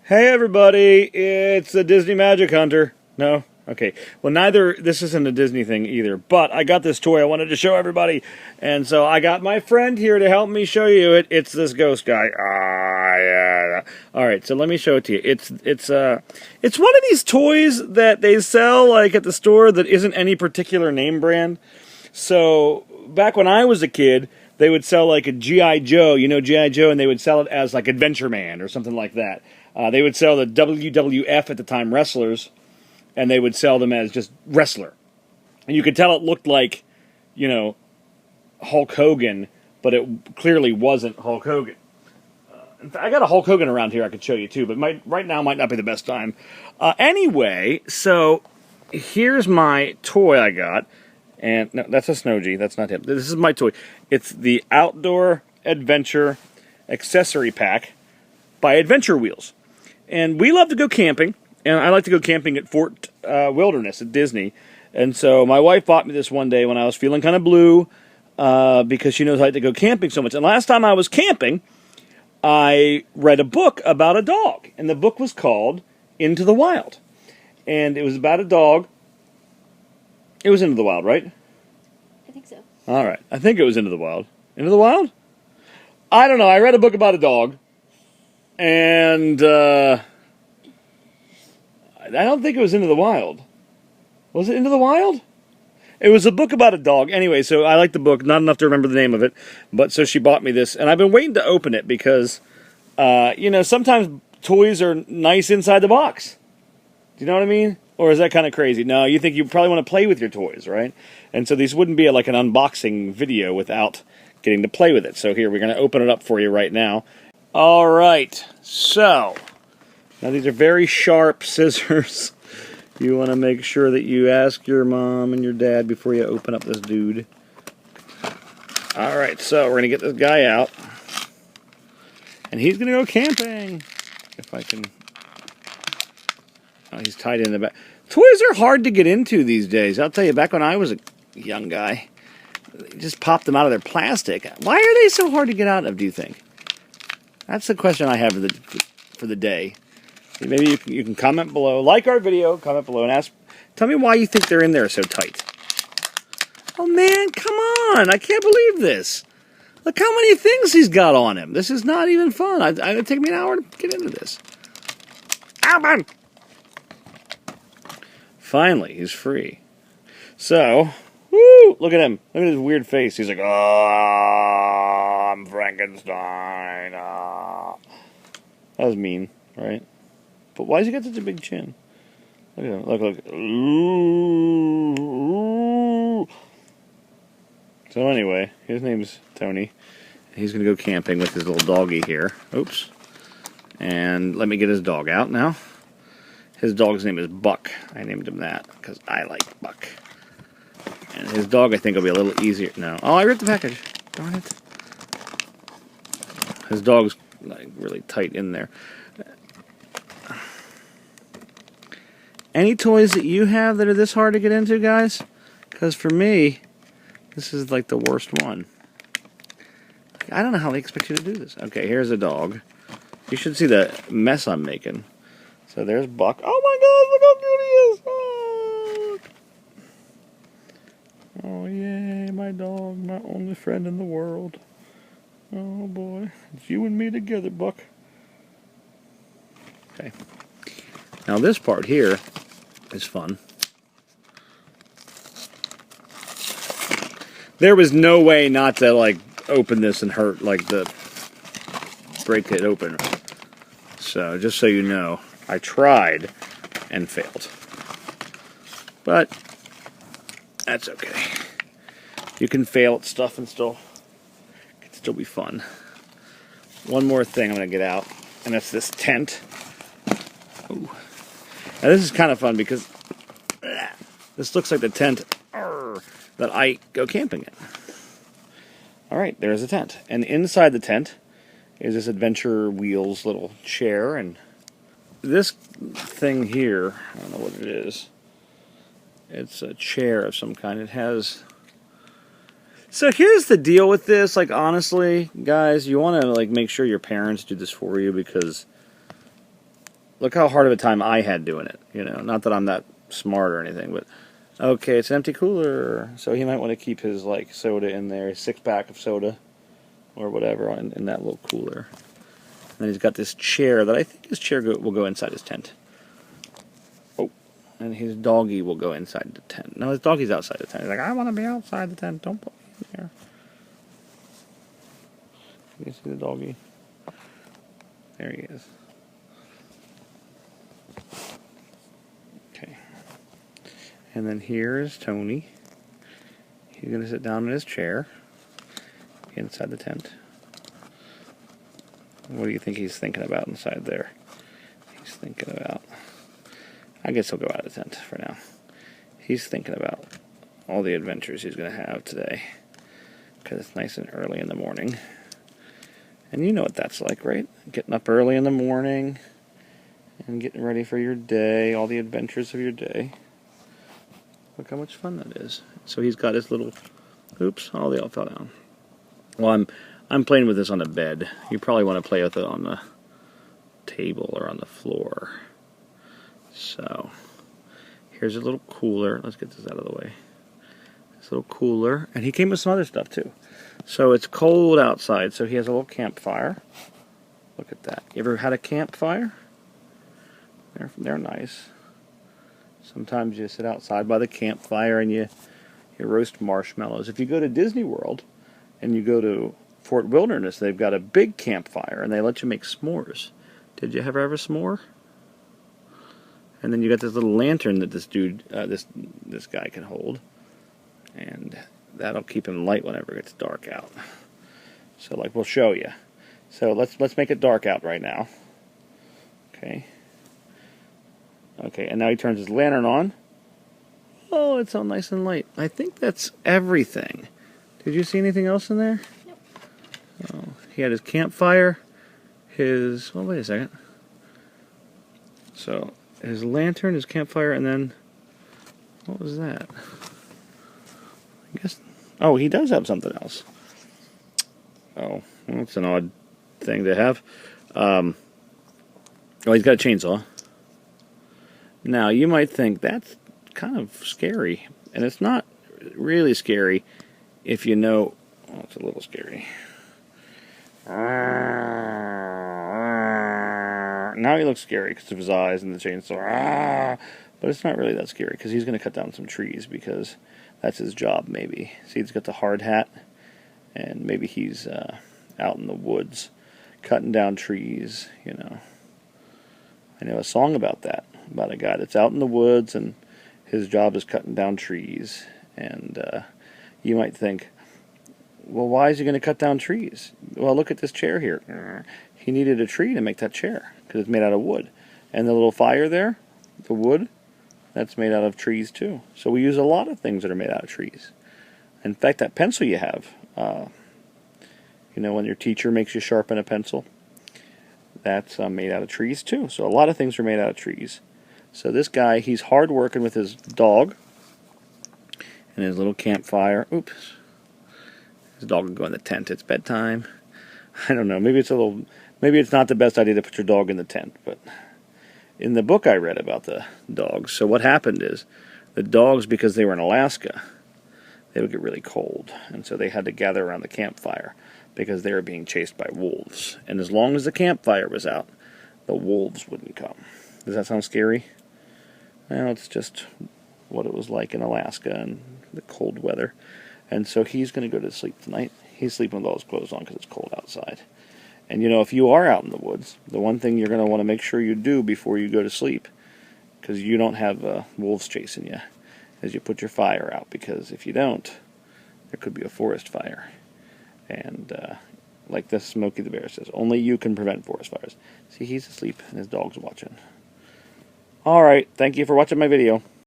Hey everybody, it's the Disney Magic Hunter. No? Okay. Well, this isn't a Disney thing either, but I got this toy I wanted to show everybody, and so I got my friend here to help me show you it. It's this ghost guy. Yeah. Alright, so let me show it to you. It's one of these toys that they sell like at the store that isn't any particular name brand. So, back when I was a kid, they would sell like a G.I. Joe, G.I. Joe, and they would sell it as like Adventure Man or something like that. They would sell the WWF at the time wrestlers, and they would sell them as just wrestler. And you could tell it looked like, Hulk Hogan, but it clearly wasn't Hulk Hogan. I got a Hulk Hogan around here I could show you too, but right now might not be the best time. Anyway, so here's my toy I got. And no, that's a Snowgy. That's not him. This is my toy. It's the Outdoor Adventure Accessory Pack by Adventure Wheels. And we love to go camping, and I like to go camping at Fort Wilderness at Disney. And so my wife bought me this one day when I was feeling kind of blue because she knows I like to go camping so much. And last time I was camping, I read a book about a dog, and the book was called Into the Wild. And it was about a dog. It was Into the Wild, right? I think so. All right. I think it was Into the Wild. Into the Wild? I don't know. I read a book about a dog. And I don't think it was Into the Wild. Was it Into the Wild? It was a book about a dog. Anyway, so I like the book. Not enough to remember the name of it. But so she bought me this. And I've been waiting to open it because, sometimes toys are nice inside the box. Do you know what I mean? Or is that kind of crazy? No, you think you probably want to play with your toys, right? And so these wouldn't be like an unboxing video without getting to play with it. So here, we're going to open it up for you right now. All right, so now these are very sharp scissors. You want to make sure that you ask your mom and your dad before you open up this dude. All right, so we're going to get this guy out. And he's going to go camping. If I can... Oh, he's tied in the back. Toys are hard to get into these days. I'll tell you, back when I was a young guy, they just popped them out of their plastic. Why are they so hard to get out of, do you think? That's the question I have for the day. Maybe you can comment below. Like our video, comment below, and tell me why you think they're in there so tight. Oh, man, come on. I can't believe this. Look how many things he's got on him. This is not even fun. It'd take me an hour to get into this. Ow, man. Finally, he's free. So, woo, look at him. Look at his weird face. He's like, oh, I'm Frankenstein. Oh. That was mean, right? But why does he got such a big chin? Look at him. Look. Ooh. So anyway, his name's Tony. He's going to go camping with his little doggy here. Oops. And let me get his dog out now. His dog's name is Buck. I named him that because I like Buck. And his dog, I think, will be a little easier. No. Oh, I ripped the package. Darn it. His dog's like really tight in there. Any toys that you have that are this hard to get into, guys? Because for me, this is like the worst one. I don't know how they expect you to do this. Okay, here's a dog. You should see the mess I'm making. So there's Buck. Oh my God, look how cute he is. Oh, yay, my dog, my only friend in the world. Oh boy, it's you and me together, Buck. Okay. Now this part here is fun. There was no way not to like open this and break it open. So just so you know, I tried and failed. But that's okay. You can fail at stuff and it can still be fun. One more thing I'm going to get out, and that's this tent. Ooh. Now this is kind of fun because this looks like the tent that I go camping in. Alright, there's a tent. And inside the tent is this Adventure Wheels little chair, and this thing here, I don't know what it is. It's a chair of some kind. It has... So here's the deal with this. Like, honestly, guys, you want to like make sure your parents do this for you because look how hard of a time I had doing it. You know, not that I'm that smart or anything, but okay, it's an empty cooler, so he might want to keep his like soda in there, his 6-pack of soda or whatever in that little cooler. And then he's got this chair that I think his chair will go inside his tent. Oh, and his doggy will go inside the tent. No, his doggy's outside the tent. He's like, I want to be outside the tent. Don't put me in there. You see the doggy? There he is. Okay. And then here is Tony. He's going to sit down in his chair inside the tent. What do you think he's thinking about inside there? He's thinking about... I guess he'll go out of the tent for now. He's thinking about all the adventures he's going to have today. Because it's nice and early in the morning. And you know what that's like, right? Getting up early in the morning and getting ready for your day, all the adventures of your day. Look how much fun that is. So he's got his little... Oops, oh, they all fell down. Well, I'm playing with this on the bed. You probably want to play with it on the table or on the floor. So, here's a little cooler. Let's get this out of the way. This little cooler. And he came with some other stuff, too. So, it's cold outside, so he has a little campfire. Look at that. You ever had a campfire? They're nice. Sometimes you sit outside by the campfire and you roast marshmallows. If you go to Disney World and you go to Fort Wilderness, they've got a big campfire and they let you make s'mores. Did you ever have a s'more? And then you got this little lantern that this dude, this guy can hold, and that'll keep him light whenever it gets dark out. So, like, we'll show you. So let's make it dark out right now. Okay. Okay, and now he turns his lantern on. Oh, it's all nice and light. I think that's everything. Did you see anything else in there? Oh, he had his campfire, his... Oh, wait a second. So, his lantern, his campfire, and then... What was that? I guess... Oh, he does have something else. Oh, well, that's an odd thing to have. Oh, he's got a chainsaw. Now, you might think that's kind of scary. And it's not really scary if you know... Oh, it's a little scary. Now he looks scary because of his eyes and the chainsaw. But it's not really that scary because he's going to cut down some trees because that's his job, maybe. See, he's got the hard hat, and maybe he's out in the woods cutting down trees, you know. I know a song about that, about a guy that's out in the woods and his job is cutting down trees. And you might think, well, why is he going to cut down trees? Well, look at this chair here. He needed a tree to make that chair because it's made out of wood. And the little fire there, the wood, that's made out of trees too. So we use a lot of things that are made out of trees. In fact, that pencil you have, you know, when your teacher makes you sharpen a pencil, that's made out of trees too. So a lot of things are made out of trees. So this guy, he's hard working with his dog and his little campfire. Oops. His dog will go in the tent. It's bedtime. I don't know. Maybe it's not the best idea to put your dog in the tent. But in the book I read about the dogs, so what happened is the dogs, because they were in Alaska, they would get really cold. And so they had to gather around the campfire because they were being chased by wolves. And as long as the campfire was out, the wolves wouldn't come. Does that sound scary? Well, it's just what it was like in Alaska and the cold weather. And so he's going to go to sleep tonight. He's sleeping with all his clothes on because it's cold outside. And you know, if you are out in the woods, the one thing you're going to want to make sure you do before you go to sleep, because you don't have wolves chasing you, is you put your fire out. Because if you don't, there could be a forest fire. And like the Smokey the Bear says, only you can prevent forest fires. See, he's asleep and his dog's watching. All right, thank you for watching my video.